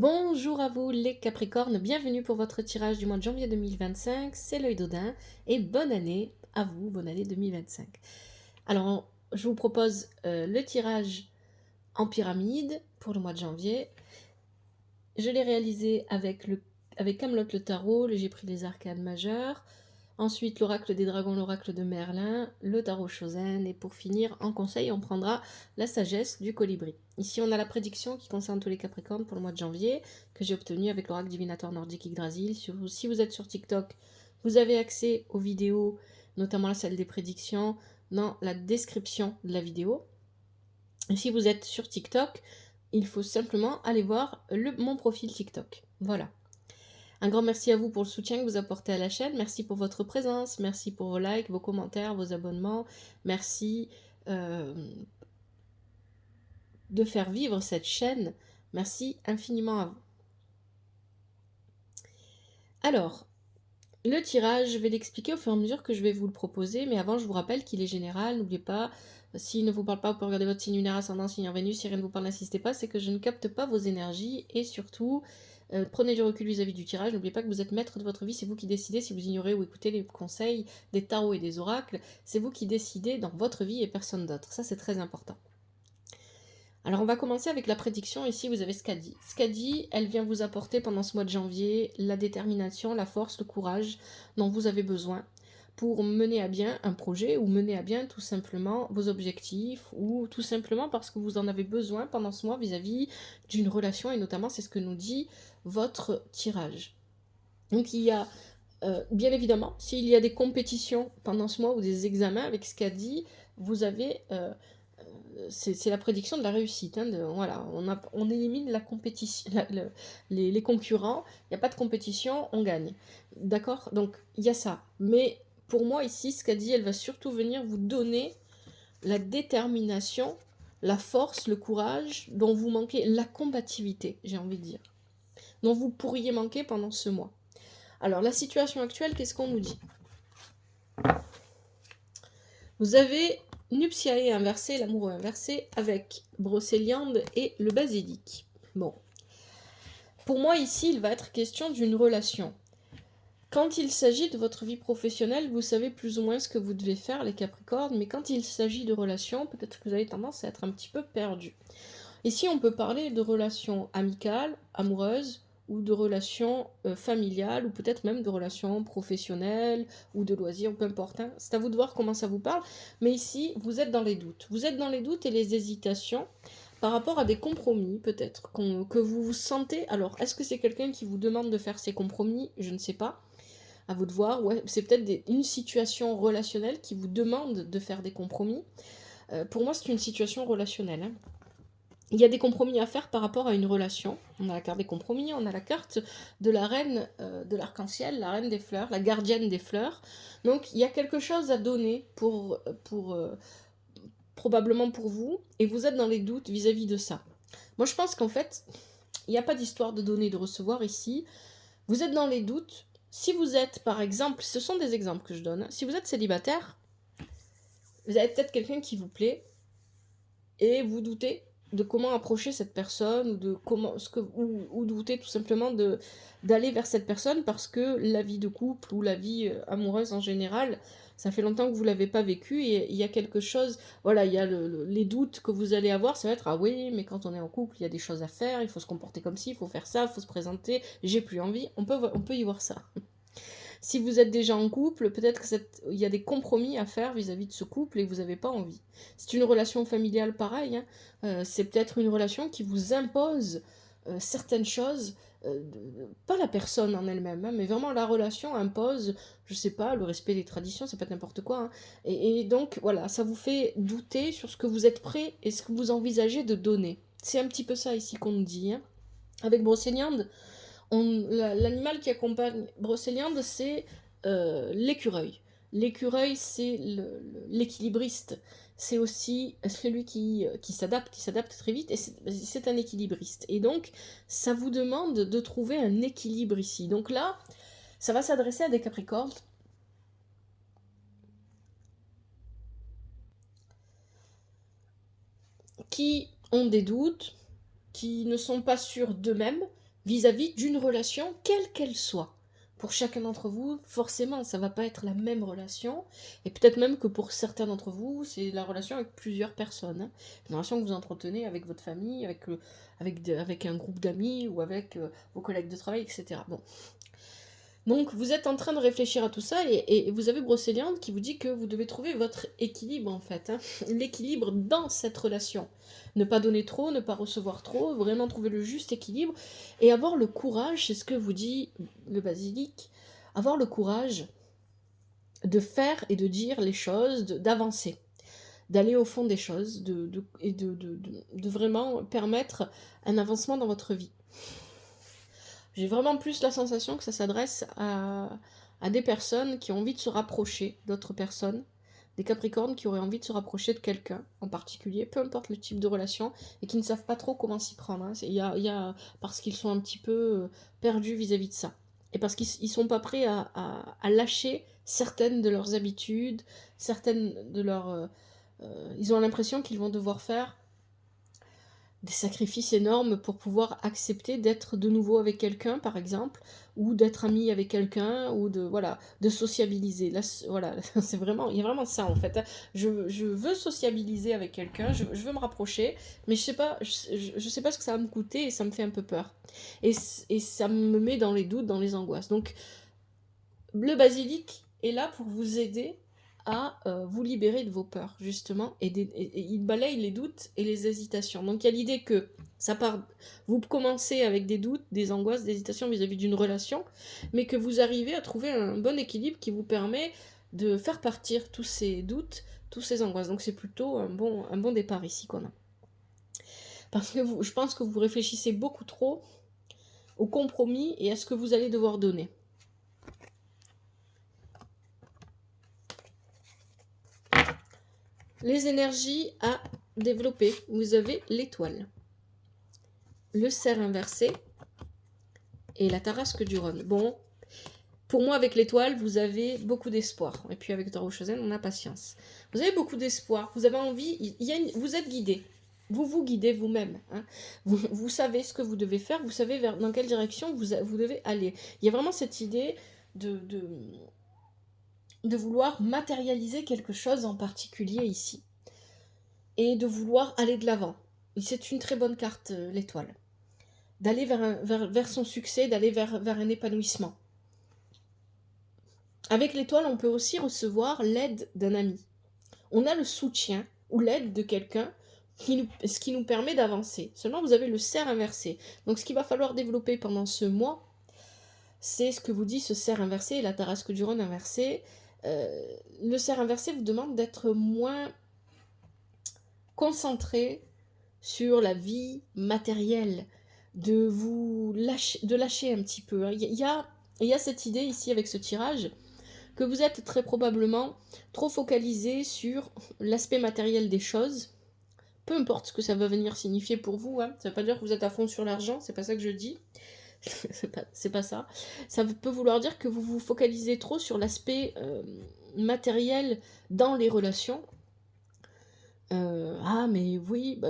Bonjour à vous les Capricornes, bienvenue pour votre tirage du mois de janvier 2025, c'est l'œil d'Odin et bonne année à vous, bonne année 2025. Alors je vous propose le tirage en pyramide pour le mois de janvier. Je l'ai réalisé avec Camelot le tarot, j'ai pris les arcanes majeures, ensuite l'oracle des dragons, l'oracle de Merlin, le tarot Chosen, et pour finir, en conseil, on prendra la sagesse du colibri. Ici, on a la prédiction qui concerne tous les Capricornes pour le mois de janvier, que j'ai obtenue avec l'oracle divinatoire nordique Yggdrasil. Si vous êtes sur TikTok, vous avez accès aux vidéos, notamment la salle des prédictions, dans la description de la vidéo. Et si vous êtes sur TikTok, il faut simplement aller voir mon profil TikTok. Voilà. Un grand merci à vous pour le soutien que vous apportez à la chaîne. Merci pour votre présence. Merci pour vos likes, vos commentaires, vos abonnements. Merci de faire vivre cette chaîne. Merci infiniment à vous. Alors, le tirage, je vais l'expliquer au fur et à mesure que je vais vous le proposer. Mais avant, je vous rappelle qu'il est général. N'oubliez pas, s'il ne vous parle pas, vous pouvez regarder votre signe lunaire, ascendant, signe en Vénus. Si rien ne vous parle, n'insistez pas. C'est que je ne capte pas vos énergies. Et surtout, prenez du recul vis-à-vis du tirage. N'oubliez pas que vous êtes maître de votre vie. C'est vous qui décidez si vous ignorez ou écoutez les conseils des tarots et des oracles. C'est vous qui décidez dans votre vie et personne d'autre. Ça, c'est très important. Alors on va commencer avec la prédiction. Ici vous avez Skadi. Skadi, elle vient vous apporter pendant ce mois de janvier la détermination, la force, le courage dont vous avez besoin pour mener à bien un projet ou mener à bien tout simplement vos objectifs ou tout simplement parce que vous en avez besoin pendant ce mois vis-à-vis d'une relation et notamment c'est ce que nous dit votre tirage. Donc il y a bien évidemment, s'il y a des compétitions pendant ce mois ou des examens avec Skadi, vous avez c'est la prédiction de la réussite. Hein, voilà, on élimine la compétition, les concurrents, il n'y a pas de compétition, on gagne. D'accord. Donc, il y a ça. Mais pour moi, ici, ce qu'a dit, elle va surtout venir vous donner la détermination, la force, le courage dont vous manquez, la combativité, j'ai envie de dire, dont vous pourriez manquer pendant ce mois. Alors, la situation actuelle, qu'est-ce qu'on nous dit? Vous avez Nuptiae inversé, l'amoureux inversé, avec Brocéliande et le basilic. Bon. Pour moi, ici, il va être question d'une relation. Quand il s'agit de votre vie professionnelle, vous savez plus ou moins ce que vous devez faire, les Capricornes, mais quand il s'agit de relations, peut-être que vous avez tendance à être un petit peu perdu. Ici, on peut parler de relations amicales, amoureuses, ou de relations familiales, ou peut-être même de relations professionnelles, ou de loisirs, peu importe. Hein. C'est à vous de voir comment ça vous parle. Mais ici, vous êtes dans les doutes. Vous êtes dans les doutes et les hésitations par rapport à des compromis, peut-être, que vous vous sentez. Alors, est-ce que c'est quelqu'un qui vous demande de faire ces compromis? Je ne sais pas. À vous de voir. Ouais, c'est peut-être une situation relationnelle qui vous demande de faire des compromis. Pour moi, c'est une situation relationnelle. Hein. Il y a des compromis à faire par rapport à une relation. On a la carte des compromis, on a la carte de la reine de l'arc-en-ciel, la reine des fleurs, la gardienne des fleurs. Donc il y a quelque chose à donner probablement pour vous, et vous êtes dans les doutes vis-à-vis de ça. Moi je pense qu'en fait, il n'y a pas d'histoire de donner et de recevoir ici. Vous êtes dans les doutes. Si vous êtes, par exemple, ce sont des exemples que je donne, si vous êtes célibataire, vous avez peut-être quelqu'un qui vous plaît, et vous doutez de comment approcher cette personne ou de comment ou douter tout simplement d'aller vers cette personne parce que la vie de couple ou la vie amoureuse en général, ça fait longtemps que vous l'avez pas vécu et il y a quelque chose, voilà, il y a les doutes que vous allez avoir, ça va être ah oui, mais quand on est en couple, il y a des choses à faire, il faut se comporter comme ci, il faut faire ça, il faut se présenter, j'ai plus envie, on peut y voir ça. Si vous êtes déjà en couple, peut-être qu'il y a des compromis à faire vis-à-vis de ce couple et que vous n'avez pas envie. C'est une relation familiale pareil, hein. C'est peut-être une relation qui vous impose certaines choses, pas la personne en elle-même, hein, mais vraiment la relation impose, je sais pas, le respect des traditions, c'est pas n'importe quoi. Hein. Et donc voilà, ça vous fait douter sur ce que vous êtes prêt et ce que vous envisagez de donner. C'est un petit peu ça ici qu'on nous dit. Hein. Avec Brocéliande, l'animal qui accompagne Brocéliande, c'est l'écureuil. L'écureuil, c'est l'équilibriste. C'est aussi celui qui s'adapte très vite, et c'est un équilibriste. Et donc, ça vous demande de trouver un équilibre ici. Donc là, ça va s'adresser à des Capricornes qui ont des doutes, qui ne sont pas sûrs d'eux-mêmes, vis-à-vis d'une relation, quelle qu'elle soit. Pour chacun d'entre vous, forcément, ça va pas être la même relation, et peut-être même que pour certains d'entre vous, c'est la relation avec plusieurs personnes, hein. Une relation que vous entretenez avec votre famille, avec un groupe d'amis, ou avec vos collègues de travail, etc. Bon. Donc vous êtes en train de réfléchir à tout ça, et vous avez Brocéliande qui vous dit que vous devez trouver votre équilibre, en fait, hein. L'équilibre dans cette relation. Ne pas donner trop, ne pas recevoir trop, vraiment trouver le juste équilibre, et avoir le courage, c'est ce que vous dit le basilic, avoir le courage de faire et de dire les choses, d'avancer, d'aller au fond des choses, et de vraiment permettre un avancement dans votre vie. J'ai vraiment plus la sensation que ça s'adresse à des personnes qui ont envie de se rapprocher d'autres personnes, des Capricornes qui auraient envie de se rapprocher de quelqu'un en particulier, peu importe le type de relation, et qui ne savent pas trop comment s'y prendre, hein. Parce qu'ils sont un petit peu perdus vis-à-vis de ça. Et parce qu'ils ne sont pas prêts à lâcher certaines de leurs habitudes, certaines de leurs... ils ont l'impression qu'ils vont devoir faire des sacrifices énormes pour pouvoir accepter d'être de nouveau avec quelqu'un, par exemple, ou d'être ami avec quelqu'un, ou de sociabiliser. Là, voilà, c'est vraiment, il y a vraiment ça en fait, hein. Je veux sociabiliser avec quelqu'un, je veux me rapprocher, mais je sais pas ce que ça va me coûter, et ça me fait un peu peur. Et ça me met dans les doutes, dans les angoisses. Donc, le basilic est là pour vous aider à vous libérer de vos peurs, justement, et il balaye les doutes et les hésitations. Donc il y a l'idée que vous commencez avec des doutes, des angoisses, des hésitations vis-à-vis d'une relation, mais que vous arrivez à trouver un bon équilibre qui vous permet de faire partir tous ces doutes, tous ces angoisses. Donc c'est plutôt un bon départ ici qu'on a. Parce que je pense que vous réfléchissez beaucoup trop au compromis et à ce que vous allez devoir donner. Les énergies à développer. Vous avez l'étoile, le cerf inversé et la tarasque du Rhône. Bon, pour moi, avec l'étoile, vous avez beaucoup d'espoir. Et puis avec Taureau Chosen, on a patience. Vous avez beaucoup d'espoir. Vous avez envie. Vous êtes guidé. Vous guidez vous-même, hein. Vous savez ce que vous devez faire. Vous savez dans quelle direction vous devez aller. Il y a vraiment cette idée de vouloir matérialiser quelque chose en particulier ici. Et de vouloir aller de l'avant. C'est une très bonne carte, l'étoile. D'aller vers son succès, d'aller vers un épanouissement. Avec l'étoile, on peut aussi recevoir l'aide d'un ami. On a le soutien ou l'aide de quelqu'un, ce qui nous permet d'avancer. Seulement, vous avez le cerf inversé. Donc, ce qu'il va falloir développer pendant ce mois, c'est ce que vous dit ce cerf inversé et la tarasque du Rhône inversée. Le cerf inversé vous demande d'être moins concentré sur la vie matérielle, de lâcher un petit peu. Il y a cette idée ici avec ce tirage que vous êtes très probablement trop focalisé sur l'aspect matériel des choses, peu importe ce que ça va venir signifier pour vous, hein. Ça veut pas dire que vous êtes à fond sur l'argent, c'est pas ça que je dis. c'est pas ça. Ça peut vouloir dire que vous vous focalisez trop sur l'aspect matériel dans les relations. Ah mais oui,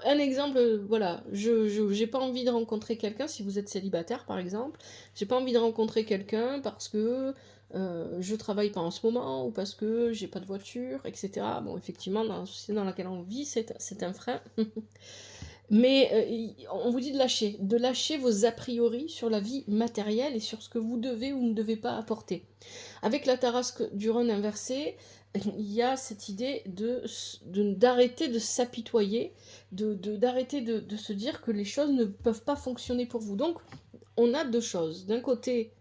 un exemple, voilà, j'ai pas envie de rencontrer quelqu'un si vous êtes célibataire par exemple, j'ai pas envie de rencontrer quelqu'un parce que je travaille pas en ce moment ou parce que j'ai pas de voiture, etc. Bon, effectivement, dans la société dans laquelle on vit, c'est un frein. Mais on vous dit de lâcher vos a priori sur la vie matérielle et sur ce que vous devez ou ne devez pas apporter. Avec la tarasque du Rhône inversée, il y a cette idée d'arrêter de s'apitoyer, d'arrêter de se dire que les choses ne peuvent pas fonctionner pour vous. Donc, on a deux choses. D'un côté,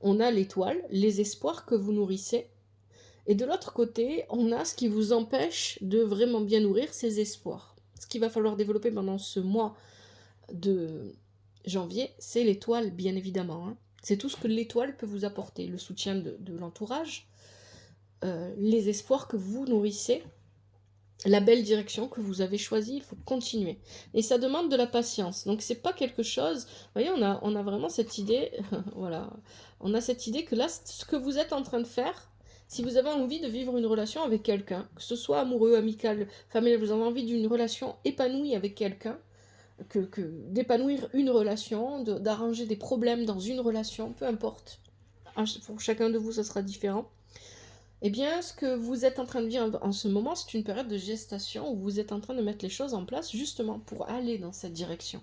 on a l'étoile, les espoirs que vous nourrissez, et de l'autre côté, on a ce qui vous empêche de vraiment bien nourrir ces espoirs. Ce qu'il va falloir développer pendant ce mois de janvier, c'est l'étoile, bien évidemment, hein. C'est tout ce que l'étoile peut vous apporter, le soutien de l'entourage, les espoirs que vous nourrissez, la belle direction que vous avez choisie, il faut continuer. Et ça demande de la patience. Donc c'est pas quelque chose... Vous voyez, on a vraiment cette idée, voilà, on a cette idée que là, ce que vous êtes en train de faire, si vous avez envie de vivre une relation avec quelqu'un, que ce soit amoureux, amical, familial, vous avez envie d'une relation épanouie avec quelqu'un, d'épanouir une relation, d'arranger des problèmes dans une relation, peu importe. Pour chacun de vous, ça sera différent. Eh bien, ce que vous êtes en train de vivre en ce moment, c'est une période de gestation où vous êtes en train de mettre les choses en place justement pour aller dans cette direction.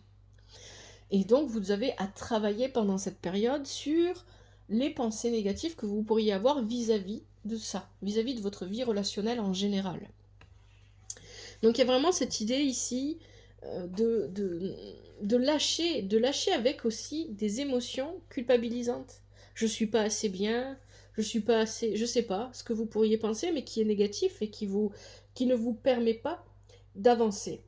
Et donc, vous avez à travailler pendant cette période sur les pensées négatives que vous pourriez avoir vis-à-vis de ça, vis-à-vis de votre vie relationnelle en général. Donc, il y a vraiment cette idée ici de lâcher avec aussi des émotions culpabilisantes. Je suis pas assez bien, je suis pas assez, je sais pas ce que vous pourriez penser, mais qui est négatif et qui ne vous permet pas d'avancer.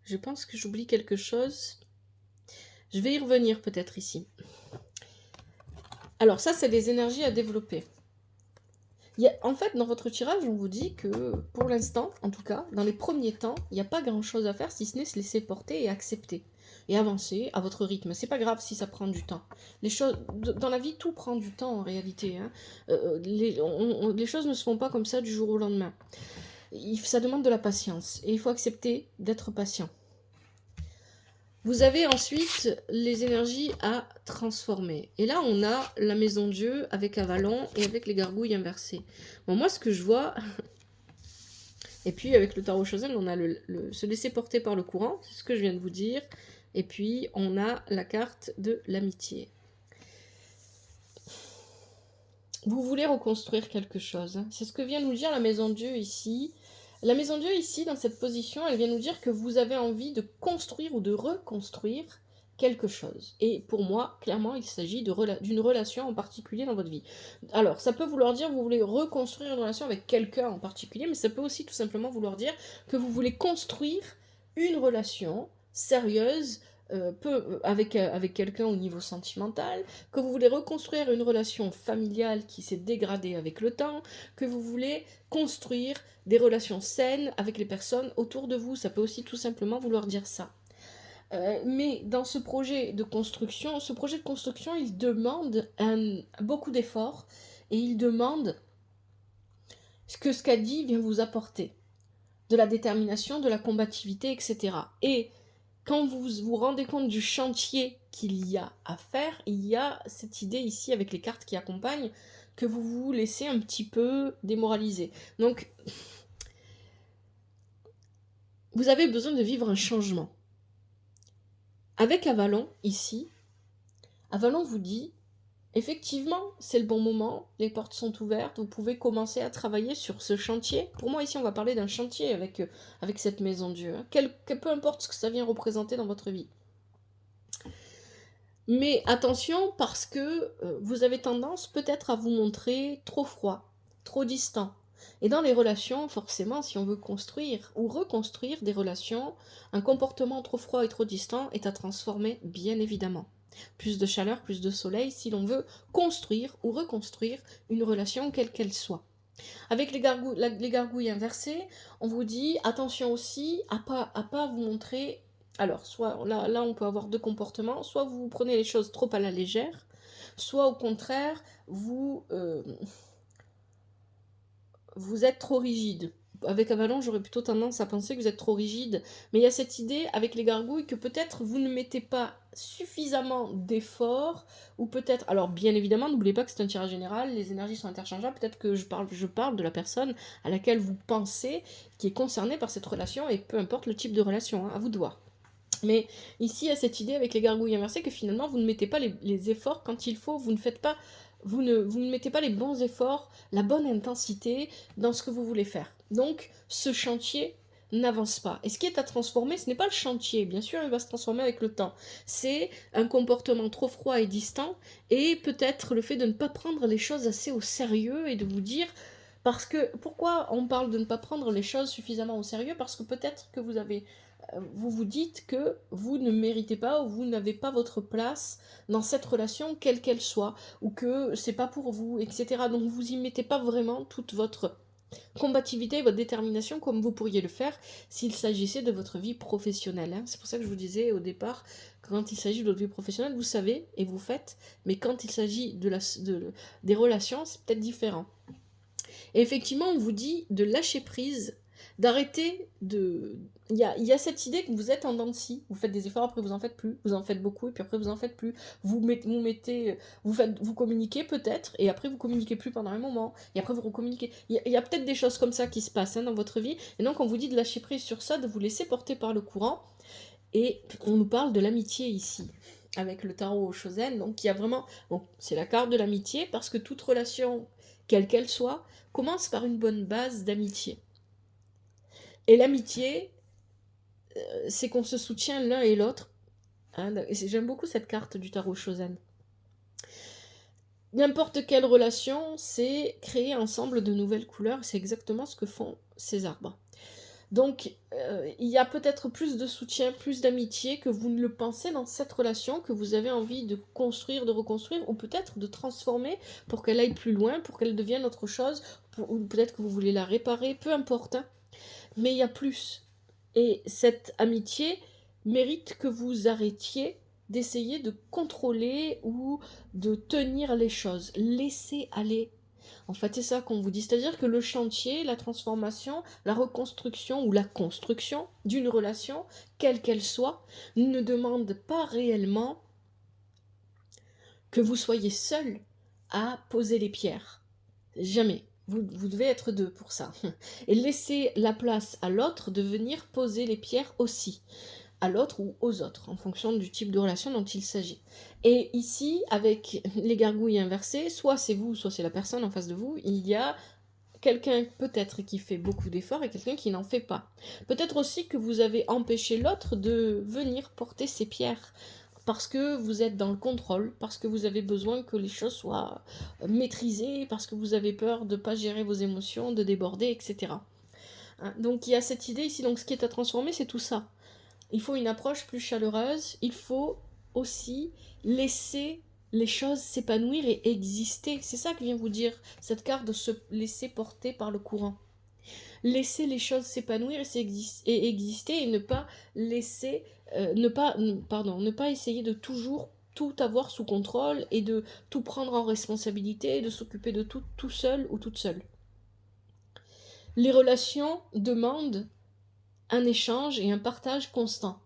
Je pense que j'oublie quelque chose. Je vais y revenir peut-être ici. Alors ça, c'est des énergies à développer. En fait, dans votre tirage, on vous dit que, pour l'instant, en tout cas, dans les premiers temps, il n'y a pas grand-chose à faire si ce n'est se laisser porter et accepter. Et avancer à votre rythme. C'est pas grave si ça prend du temps. Les choses, dans la vie, tout prend du temps en réalité. Hein. Les choses ne se font pas comme ça du jour au lendemain. Ça demande de la patience. Et il faut accepter d'être patient. Vous avez ensuite les énergies à transformer. Et là, on a la maison Dieu avec Avalon et avec les gargouilles inversées. Bon, moi, ce que je vois... Et puis, avec le tarot Chosen, on a se laisser porter par le courant, c'est ce que je viens de vous dire. Et puis, on a la carte de l'amitié. Vous voulez reconstruire quelque chose. Hein. C'est ce que vient nous dire la maison Dieu ici. La maison Dieu ici, dans cette position, elle vient nous dire que vous avez envie de construire ou de reconstruire quelque chose. Et pour moi, clairement, il s'agit d'une relation en particulier dans votre vie. Alors, ça peut vouloir dire que vous voulez reconstruire une relation avec quelqu'un en particulier, mais ça peut aussi tout simplement vouloir dire que vous voulez construire une relation sérieuse avec quelqu'un au niveau sentimental, que vous voulez reconstruire une relation familiale qui s'est dégradée avec le temps, que vous voulez construire des relations saines avec les personnes autour de vous. Ça peut aussi tout simplement vouloir dire ça. Mais dans ce projet de construction, il demande beaucoup d'efforts et il demande ce qu'a dit vient vous apporter. De la détermination, de la combativité, etc. Et quand vous vous rendez compte du chantier qu'il y a à faire, il y a cette idée ici avec les cartes qui accompagnent que vous vous laissez un petit peu démoraliser. Donc, vous avez besoin de vivre un changement. Avec Avalon, ici, Avalon vous dit, effectivement, c'est le bon moment, les portes sont ouvertes, vous pouvez commencer à travailler sur ce chantier. Pour moi, ici, on va parler d'un chantier avec cette maison Dieu. Hein. Peu importe ce que ça vient représenter dans votre vie. Mais attention, parce que vous avez tendance peut-être à vous montrer trop froid, trop distant. Et dans les relations, forcément, si on veut construire ou reconstruire des relations, un comportement trop froid et trop distant est à transformer, bien évidemment. Plus de chaleur, plus de soleil, si l'on veut construire ou reconstruire une relation quelle qu'elle soit. Avec les gargouilles inversées, on vous dit attention aussi à pas vous montrer. Alors, soit là, on peut avoir deux comportements, soit vous prenez les choses trop à la légère, soit au contraire, vous êtes trop rigide. Avec Avalon, j'aurais plutôt tendance à penser que vous êtes trop rigide. Mais il y a cette idée avec les gargouilles que peut-être vous ne mettez pas suffisamment d'efforts, ou peut-être... Alors bien évidemment, n'oubliez pas que c'est un tirage général, les énergies sont interchangeables, peut-être que je parle de la personne à laquelle vous pensez, qui est concernée par cette relation, et peu importe le type de relation, hein, à vous de voir. Mais ici, il y a cette idée avec les gargouilles inversées que finalement, vous ne mettez pas les efforts quand il faut, vous ne mettez pas les bons efforts, la bonne intensité dans ce que vous voulez faire. Donc, ce chantier n'avance pas. Et ce qui est à transformer, ce n'est pas le chantier, bien sûr, il va se transformer avec le temps. C'est un comportement trop froid et distant, et peut-être le fait de ne pas prendre les choses assez au sérieux et de vous dire... Parce que, pourquoi on parle de ne pas prendre les choses suffisamment au sérieux? Parce que peut-être que vous vous dites que vous ne méritez pas ou vous n'avez pas votre place dans cette relation, quelle qu'elle soit, ou que c'est pas pour vous, etc. Donc vous y mettez pas vraiment toute votre Combativité et votre détermination comme vous pourriez le faire s'il s'agissait de votre vie professionnelle. Hein. C'est pour ça que je vous disais au départ, quand il s'agit de votre vie professionnelle, vous savez et vous faites, mais quand il s'agit des relations, c'est peut-être différent. Et effectivement, on vous dit de lâcher prise, d'arrêter de... Il y a cette idée que vous êtes en dents de scie, vous faites des efforts, après vous en faites plus, vous en faites beaucoup, et puis après vous en faites plus. Vous communiquez peut-être, et après vous communiquez plus pendant un moment, et après vous recommuniquez. Il y a peut-être des choses comme ça qui se passent dans votre vie, et donc on vous dit de lâcher prise sur ça, de vous laisser porter par le courant, et on nous parle de l'amitié ici, avec le tarot au Shosen, donc il y a vraiment... Bon, c'est la carte de l'amitié, parce que toute relation, quelle qu'elle soit, commence par une bonne base d'amitié. Et l'amitié, c'est qu'on se soutient l'un et l'autre. Hein, j'aime beaucoup cette carte du tarot Shosen. N'importe quelle relation, c'est créer ensemble de nouvelles couleurs. C'est exactement ce que font ces arbres. Donc, il y a peut-être plus de soutien, plus d'amitié que vous ne le pensez dans cette relation que vous avez envie de construire, de reconstruire, ou peut-être de transformer pour qu'elle aille plus loin, pour qu'elle devienne autre chose, ou peut-être que vous voulez la réparer, peu importe. Hein. Mais il y a plus. Et cette amitié mérite que vous arrêtiez d'essayer de contrôler ou de tenir les choses. Laissez aller. En fait, c'est ça qu'on vous dit. C'est-à-dire que le chantier, la transformation, la reconstruction ou la construction d'une relation, quelle qu'elle soit, ne demande pas réellement que vous soyez seul à poser les pierres. Jamais. Vous devez être deux pour ça. Et laisser la place à l'autre de venir poser les pierres aussi. À l'autre ou aux autres, en fonction du type de relation dont il s'agit. Et ici, avec les gargouilles inversées, soit c'est vous, soit c'est la personne en face de vous, il y a quelqu'un peut-être qui fait beaucoup d'efforts et quelqu'un qui n'en fait pas. Peut-être aussi que vous avez empêché l'autre de venir porter ses pierres parce que vous êtes dans le contrôle, parce que vous avez besoin que les choses soient maîtrisées, parce que vous avez peur de ne pas gérer vos émotions, de déborder, etc. Hein, donc il y a cette idée ici, donc ce qui est à transformer, c'est tout ça. Il faut une approche plus chaleureuse, il faut aussi laisser les choses s'épanouir et exister. C'est ça que vient vous dire cette carte de se laisser porter par le courant. Laisser les choses s'épanouir et exister et ne pas laisser, ne pas essayer de toujours tout avoir sous contrôle et de tout prendre en responsabilité et de s'occuper de tout seul ou toute seule. Les relations demandent un échange et un partage constant.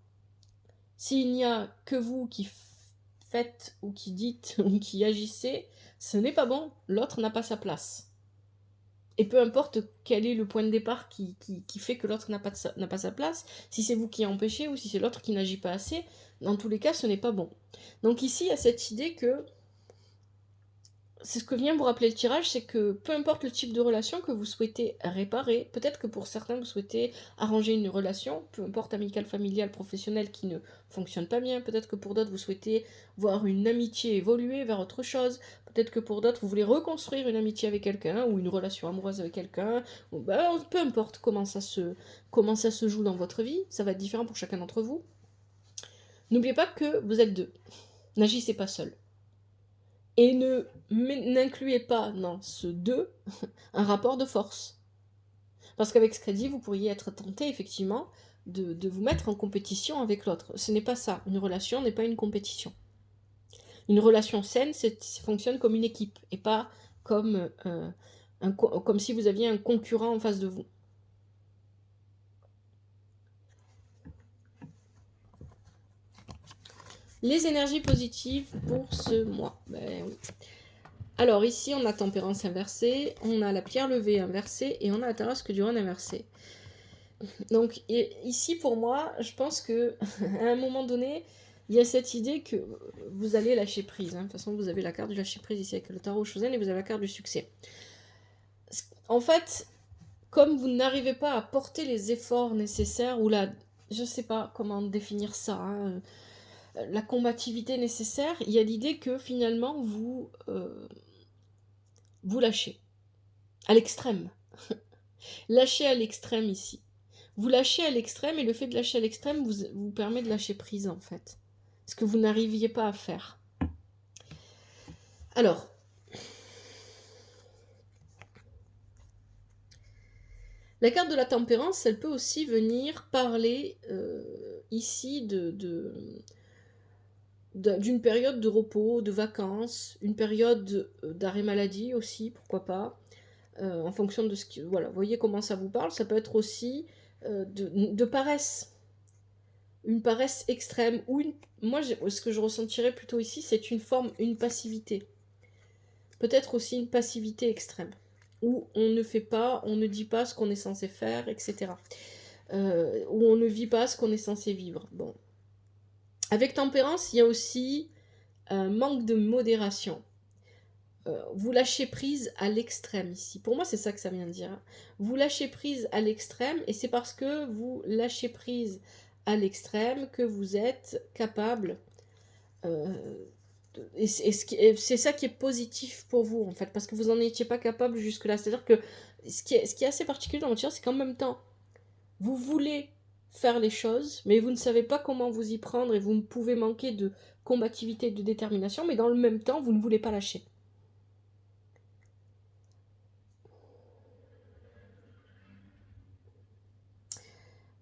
S'il n'y a que vous qui faites ou qui dites ou qui agissez, ce n'est pas bon, l'autre n'a pas sa place. Et peu importe quel est le point de départ qui fait que l'autre n'a pas sa place, si c'est vous qui empêchez ou si c'est l'autre qui n'agit pas assez, dans tous les cas, ce n'est pas bon. Donc ici, il y a cette idée que c'est ce que vient vous rappeler le tirage, c'est que peu importe le type de relation que vous souhaitez réparer, peut-être que pour certains vous souhaitez arranger une relation, peu importe amicale, familiale, professionnelle qui ne fonctionne pas bien, peut-être que pour d'autres vous souhaitez voir une amitié évoluer vers autre chose, peut-être que pour d'autres vous voulez reconstruire une amitié avec quelqu'un ou une relation amoureuse avec quelqu'un, peu importe comment ça se joue dans votre vie, ça va être différent pour chacun d'entre vous. N'oubliez pas que vous êtes deux, n'agissez pas seul. Et n'incluez pas dans ce 2 un rapport de force. Parce qu'avec ce crédit, vous pourriez être tenté, effectivement, de vous mettre en compétition avec l'autre. Ce n'est pas ça. Une relation n'est pas une compétition. Une relation saine fonctionne comme une équipe et pas comme, comme si vous aviez un concurrent en face de vous. Les énergies positives pour ce mois. Ben oui. Alors ici, on a Tempérance inversée, on a la pierre levée inversée et on a la Tarasque du Rhône inversée. Donc ici, pour moi, je pense que à un moment donné, il y a cette idée que vous allez lâcher prise. Hein. De toute façon, vous avez la carte du lâcher prise ici avec le tarot Shosen et vous avez la carte du succès. En fait, comme vous n'arrivez pas à porter les efforts nécessaires ou je sais pas comment définir ça, hein, la combativité nécessaire, il y a l'idée que finalement vous lâchez à l'extrême. Lâchez à l'extrême ici. Vous lâchez à l'extrême et le fait de lâcher à l'extrême vous permet de lâcher prise en fait. Ce que vous n'arriviez pas à faire. Alors, La carte de la tempérance, elle peut aussi venir parler ici d'une période de repos, de vacances, une période d'arrêt maladie aussi, pourquoi pas, en fonction de ce qui... Voilà, voyez comment ça vous parle. Ça peut être aussi de paresse, une paresse extrême, ou moi, ce que je ressentirais plutôt ici, c'est une passivité. Peut-être aussi une passivité extrême, où on ne fait pas, on ne dit pas ce qu'on est censé faire, etc. Où on ne vit pas ce qu'on est censé vivre. Bon. Avec tempérance, il y a aussi un manque de modération. Vous lâchez prise à l'extrême ici. Pour moi, c'est ça que ça vient de dire. Vous lâchez prise à l'extrême, et c'est parce que vous lâchez prise à l'extrême que vous êtes capable... et c'est ça qui est positif pour vous, en fait, parce que vous n'en étiez pas capable jusque-là. C'est-à-dire que ce qui est assez particulier dans votre tirage, c'est qu'en même temps, vous voulez faire les choses, mais vous ne savez pas comment vous y prendre, et vous pouvez manquer de combativité et de détermination, mais dans le même temps, vous ne voulez pas lâcher.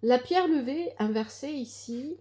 La pierre levée, inversée ici,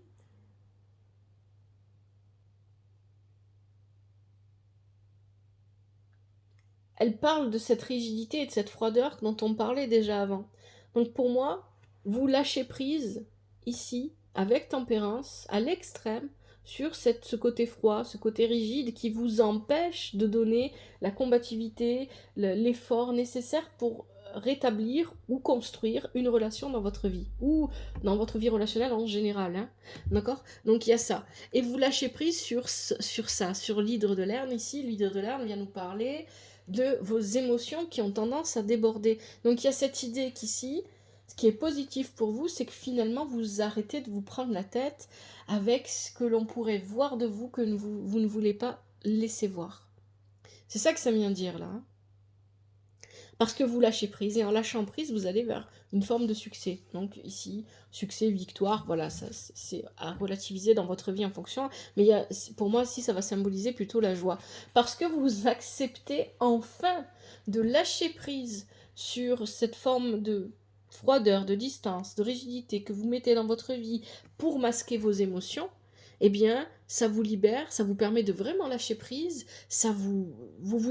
elle parle de cette rigidité et de cette froideur dont on parlait déjà avant. Donc pour moi, vous lâchez prise ici, avec tempérance, à l'extrême, sur ce côté froid, ce côté rigide qui vous empêche de donner la combativité, l'effort nécessaire pour rétablir ou construire une relation dans votre vie, ou dans votre vie relationnelle en général, hein. D'accord? Donc il y a ça. Et vous lâchez prise sur ça, sur l'hydre de Lerne ici. L'hydre de Lerne vient nous parler de vos émotions qui ont tendance à déborder. Donc il y a cette idée qu'ici, ce qui est positif pour vous, c'est que finalement vous arrêtez de vous prendre la tête avec ce que l'on pourrait voir de vous que vous ne voulez pas laisser voir. C'est ça que ça vient dire là. Hein. Parce que vous lâchez prise, et en lâchant prise, vous allez vers une forme de succès. Donc ici, succès, victoire, voilà, ça c'est à relativiser dans votre vie en fonction. Mais pour moi, ici, ça va symboliser plutôt la joie. Parce que vous acceptez enfin de lâcher prise sur cette forme de froideur, de distance, de rigidité que vous mettez dans votre vie pour masquer vos émotions. Eh bien, ça vous libère, ça vous permet de vraiment lâcher prise, ça vous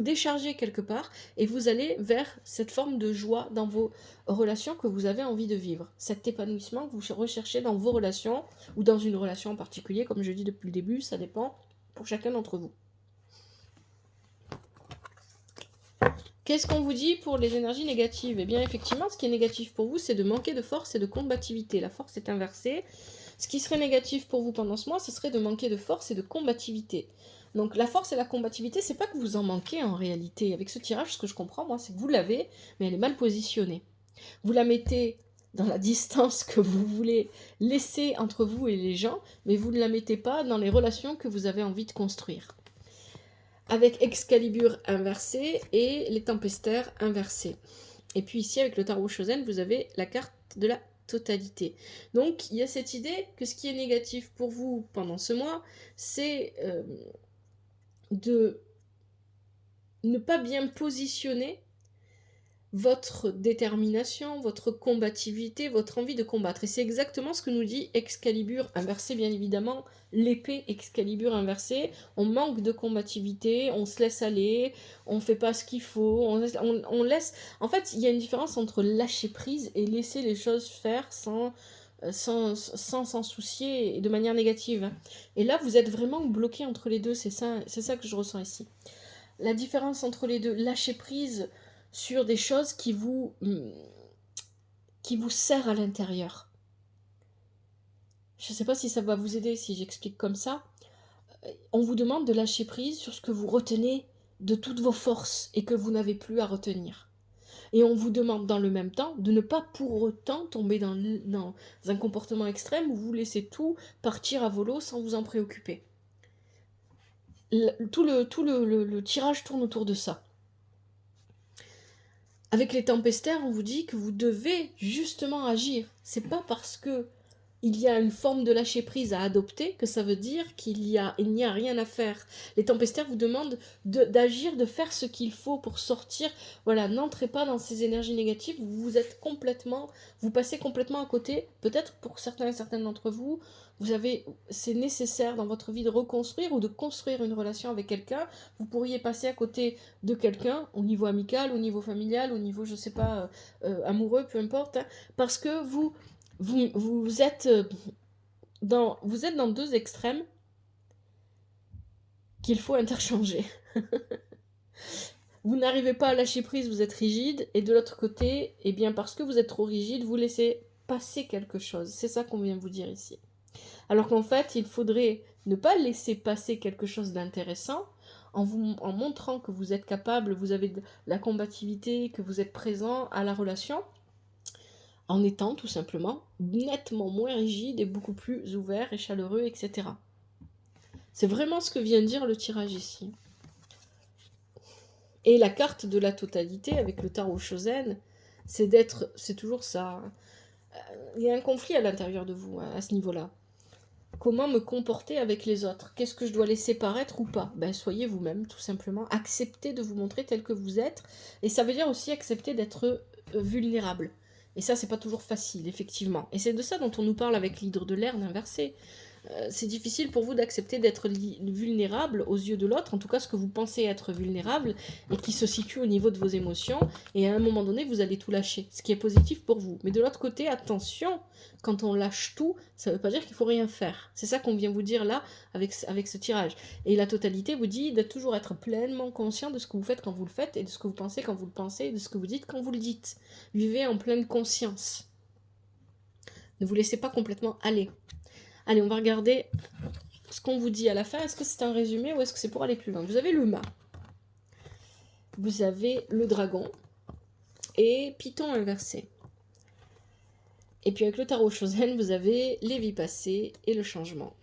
déchargez quelque part, et vous allez vers cette forme de joie dans vos relations que vous avez envie de vivre. Cet épanouissement que vous recherchez dans vos relations, ou dans une relation en particulier, comme je dis depuis le début, ça dépend pour chacun d'entre vous. Qu'est-ce qu'on vous dit pour les énergies négatives? Eh bien, effectivement, ce qui est négatif pour vous, c'est de manquer de force et de combativité. La force est inversée. Ce qui serait négatif pour vous pendant ce mois, ce serait de manquer de force et de combativité. Donc la force et la combativité, c'est pas que vous en manquez en réalité. Avec ce tirage, ce que je comprends, moi, c'est que vous l'avez, mais elle est mal positionnée. Vous la mettez dans la distance que vous voulez laisser entre vous et les gens, mais vous ne la mettez pas dans les relations que vous avez envie de construire. Avec Excalibur inversé et les tempestaires inversés. Et puis ici, avec le tarot Chosen, vous avez la carte de la totalité. Donc, il y a cette idée que ce qui est négatif pour vous pendant ce mois, c'est de ne pas bien positionner votre détermination, votre combativité, votre envie de combattre. Et c'est exactement ce que nous dit Excalibur inversé, bien évidemment, l'épée Excalibur inversée. On manque de combativité, on se laisse aller, on fait pas ce qu'il faut, on laisse... En fait, il y a une différence entre lâcher prise et laisser les choses faire sans s'en soucier et de manière négative. Et là, vous êtes vraiment bloqué entre les deux, c'est ça que je ressens ici. La différence entre les deux, lâcher prise sur des choses qui vous serrent à l'intérieur. Je ne sais pas si ça va vous aider si j'explique comme ça. On vous demande de lâcher prise sur ce que vous retenez de toutes vos forces et que vous n'avez plus à retenir. Et on vous demande dans le même temps de ne pas pour autant tomber dans un comportement extrême où vous laissez tout partir à volo sans vous en préoccuper. Tout le tirage tourne autour de ça. Avec les tempestaires, on vous dit que vous devez justement agir. C'est pas parce que il y a une forme de lâcher prise à adopter, que ça veut dire il n'y a rien à faire. Les tempestaires vous demandent d'agir, de faire ce qu'il faut pour sortir. Voilà, n'entrez pas dans ces énergies négatives, vous passez complètement à côté. Peut-être pour certains et certaines d'entre vous, c'est nécessaire dans votre vie de reconstruire ou de construire une relation avec quelqu'un. Vous pourriez passer à côté de quelqu'un, au niveau amical, au niveau familial, au niveau, je sais pas, amoureux, peu importe, hein, parce que vous êtes dans deux extrêmes qu'il faut interchanger. Vous n'arrivez pas à lâcher prise, vous êtes rigide, et de l'autre côté, eh bien parce que vous êtes trop rigide, vous laissez passer quelque chose. C'est ça qu'on vient vous dire ici. Alors qu'en fait, il faudrait ne pas laisser passer quelque chose d'intéressant en montrant que vous êtes capable, vous avez de la combativité, que vous êtes présent à la relation, en étant tout simplement nettement moins rigide et beaucoup plus ouvert et chaleureux, etc. C'est vraiment ce que vient dire le tirage ici. Et la carte de la totalité avec le tarot Shosen, c'est toujours ça. Il y a un conflit à l'intérieur de vous à ce niveau-là. Comment me comporter avec les autres? Qu'est-ce que je dois laisser paraître ou pas? Ben, soyez vous-même, tout simplement. Acceptez de vous montrer tel que vous êtes. Et ça veut dire aussi accepter d'être vulnérable. Et ça, c'est pas toujours facile, effectivement. Et c'est de ça dont on nous parle avec l'hydre de l'air inversé. C'est difficile pour vous d'accepter d'être vulnérable aux yeux de l'autre, en tout cas ce que vous pensez être vulnérable, et qui se situe au niveau de vos émotions, et à un moment donné, vous allez tout lâcher, ce qui est positif pour vous. Mais de l'autre côté, attention, quand on lâche tout, ça ne veut pas dire qu'il faut rien faire. C'est ça qu'on vient vous dire là, avec ce tirage. Et la totalité vous dit de toujours être pleinement conscient de ce que vous faites quand vous le faites, et de ce que vous pensez quand vous le pensez, et de ce que vous dites quand vous le dites. Vivez en pleine conscience. Ne vous laissez pas complètement aller. Allez, on va regarder ce qu'on vous dit à la fin. Est-ce que c'est un résumé ou est-ce que c'est pour aller plus loin? Vous avez le mât. Vous avez le dragon. Et Python inversé. Et puis avec le tarot Shosen, vous avez les vies passées et le changement.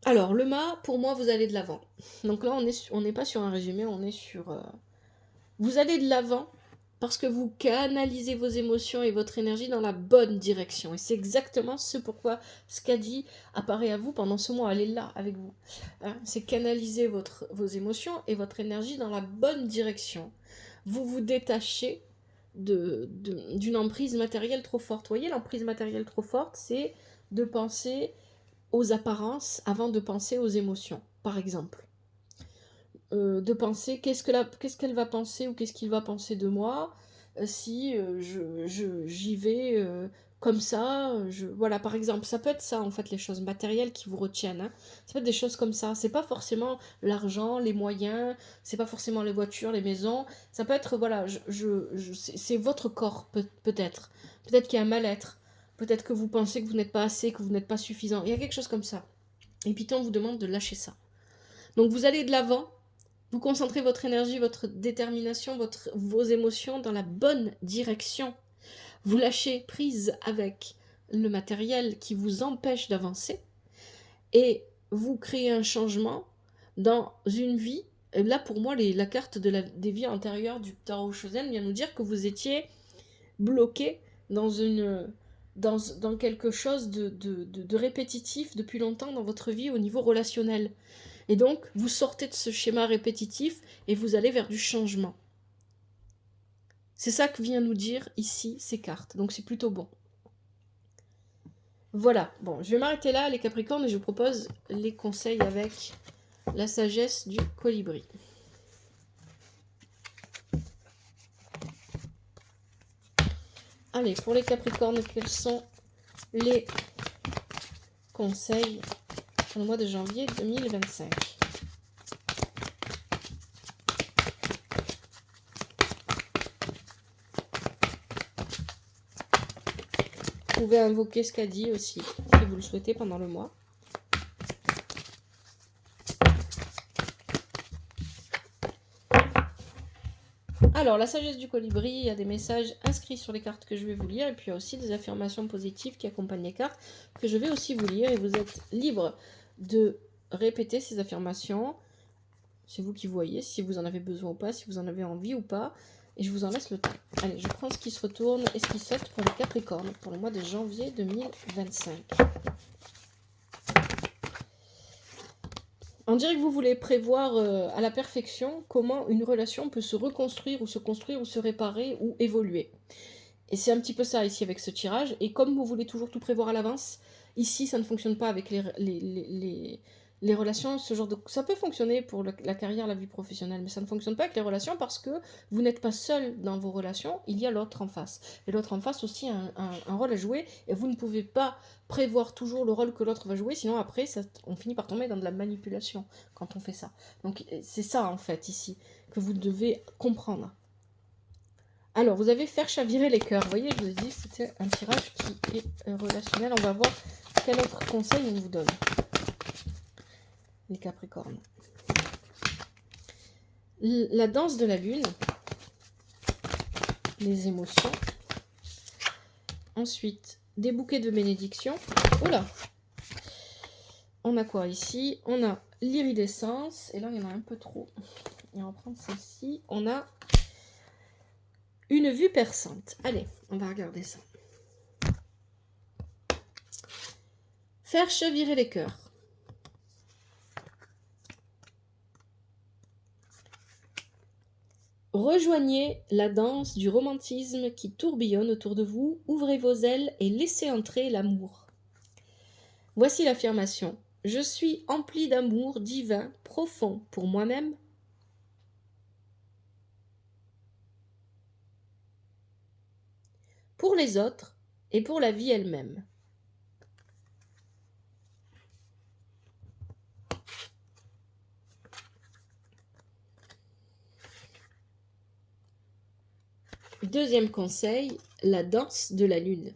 Alors, le mât, pour moi, vous allez de l'avant. Donc là, on n'est pas sur un résumé, on est sur... Vous allez de l'avant parce que vous canalisez vos émotions et votre énergie dans la bonne direction. Et c'est exactement ce pourquoi ce qu'a dit apparaît à vous pendant ce mois. Elle est là avec vous. Hein, c'est canaliser vos émotions et votre énergie dans la bonne direction. Vous vous détachez d'une emprise matérielle trop forte. Vous voyez, l'emprise matérielle trop forte, c'est de penser aux apparences avant de penser aux émotions, par exemple. De penser qu'est-ce qu'elle va penser ou qu'est-ce qu'il va penser de moi si j'y vais comme ça. Voilà, par exemple, ça peut être ça en fait, les choses matérielles qui vous retiennent. Hein. Ça peut être des choses comme ça. C'est pas forcément l'argent, les moyens, c'est pas forcément les voitures, les maisons. Ça peut être, voilà, c'est votre corps peut-être. Peut-être qu'il y a un mal-être. Peut-être que vous pensez que vous n'êtes pas assez, que vous n'êtes pas suffisant. Il y a quelque chose comme ça. Et Python vous demande de lâcher ça. Donc vous allez de l'avant. Vous concentrez votre énergie, votre détermination, vos émotions dans la bonne direction. Vous lâchez prise avec le matériel qui vous empêche d'avancer et vous créez un changement dans une vie. Et là, pour moi, la carte des vies antérieures du tarot Shosen vient nous dire que vous étiez bloqué dans quelque chose de répétitif depuis longtemps dans votre vie au niveau relationnel. Et donc, vous sortez de ce schéma répétitif et vous allez vers du changement. C'est ça que vient nous dire ici ces cartes. Donc, c'est plutôt bon. Voilà. Bon, je vais m'arrêter là, les Capricornes, et je vous propose les conseils avec la sagesse du colibri. Allez, pour les Capricornes, quels sont les conseils pour le mois de janvier 2025? Vous pouvez invoquer ce qu'a dit aussi, si vous le souhaitez, pendant le mois. Alors, la sagesse du colibri, il y a des messages inscrits sur les cartes que je vais vous lire, et puis il y a aussi des affirmations positives qui accompagnent les cartes que je vais aussi vous lire, et vous êtes libre de répéter ces affirmations C'est vous qui voyez si vous en avez besoin ou pas, si vous en avez envie ou pas. Et je vous en laisse le temps. Allez, je prends ce qui se retourne et ce qui saute pour les Capricornes pour le mois de janvier 2025. On dirait que vous voulez prévoir à la perfection comment une relation peut se reconstruire ou se construire ou se réparer ou évoluer. Et c'est un petit peu ça ici avec ce tirage. Et comme vous voulez toujours tout prévoir à l'avance, ici ça ne fonctionne pas avec les relations, ce genre de... Ça peut fonctionner pour la carrière, la vie professionnelle, mais ça ne fonctionne pas avec les relations parce que vous n'êtes pas seul dans vos relations, il y a l'autre en face. Et l'autre en face aussi a un rôle à jouer, et vous ne pouvez pas prévoir toujours le rôle que l'autre va jouer, sinon après on finit par tomber dans de la manipulation quand on fait ça. Donc c'est ça en fait ici que vous devez comprendre. Alors, vous avez faire chavirer les cœurs. Vous voyez, je vous ai dit, c'était un tirage qui est relationnel. On va voir quel autre conseil on vous donne. Les Capricornes. La danse de la lune. Les émotions. Ensuite, des bouquets de bénédiction. Oula! On a quoi ici? On a l'iridescence. Et là, il y en a un peu trop. Et on va prendre celle-ci. On a une vue perçante. Allez, on va regarder ça. Faire chavirer les cœurs. Rejoignez la danse du romantisme qui tourbillonne autour de vous. Ouvrez vos ailes et laissez entrer l'amour. Voici l'affirmation. Je suis empli d'amour divin, profond pour moi-même. Pour les autres et pour la vie elle-même. Deuxième conseil, la danse de la lune.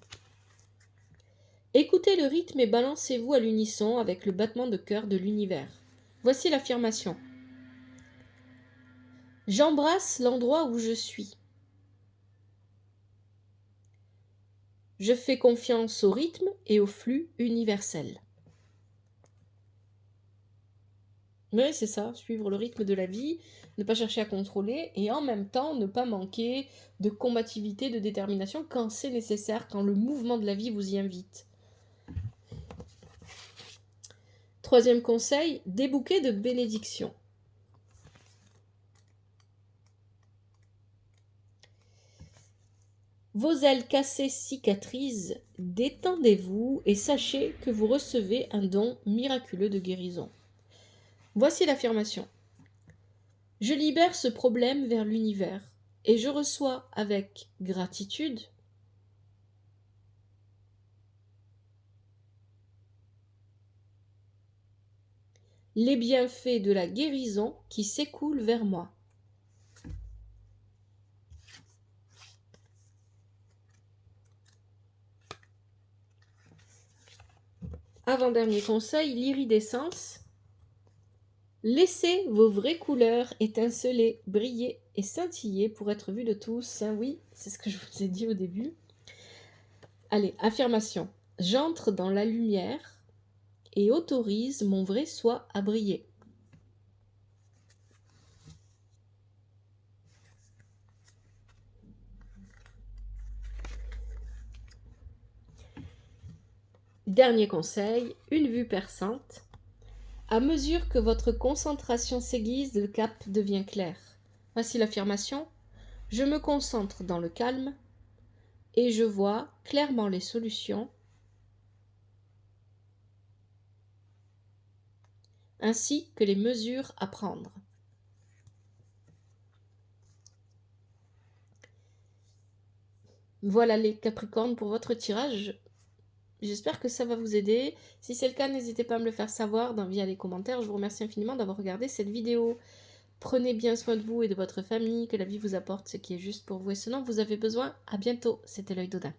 Écoutez le rythme et balancez-vous à l'unisson avec le battement de cœur de l'univers. Voici l'affirmation. J'embrasse l'endroit où je suis. Je fais confiance au rythme et au flux universel. Oui, c'est ça, suivre le rythme de la vie, ne pas chercher à contrôler et en même temps ne pas manquer de combativité, de détermination quand c'est nécessaire, quand le mouvement de la vie vous y invite. Troisième conseil, des bouquets de bénédiction. Vos ailes cassées cicatrisent, détendez-vous et sachez que vous recevez un don miraculeux de guérison. Voici l'affirmation. Je libère ce problème vers l'univers et je reçois avec gratitude les bienfaits de la guérison qui s'écoulent vers moi. Avant-dernier conseil, l'iridescence. Laissez vos vraies couleurs étinceler, briller et scintiller pour être vues de tous. Oui, c'est ce que je vous ai dit au début. Allez, affirmation. J'entre dans la lumière et autorise mon vrai soi à briller. Dernier conseil, une vue perçante. À mesure que votre concentration s'aiguise, le cap devient clair. Voici l'affirmation. Je me concentre dans le calme et je vois clairement les solutions ainsi que les mesures à prendre. Voilà les Capricornes pour votre tirage. J'espère que ça va vous aider. Si c'est le cas, n'hésitez pas à me le faire savoir via les commentaires. Je vous remercie infiniment d'avoir regardé cette vidéo. Prenez bien soin de vous et de votre famille, que la vie vous apporte ce qui est juste pour vous et ce dont vous avez besoin. À bientôt, c'était l'œil d'Odin.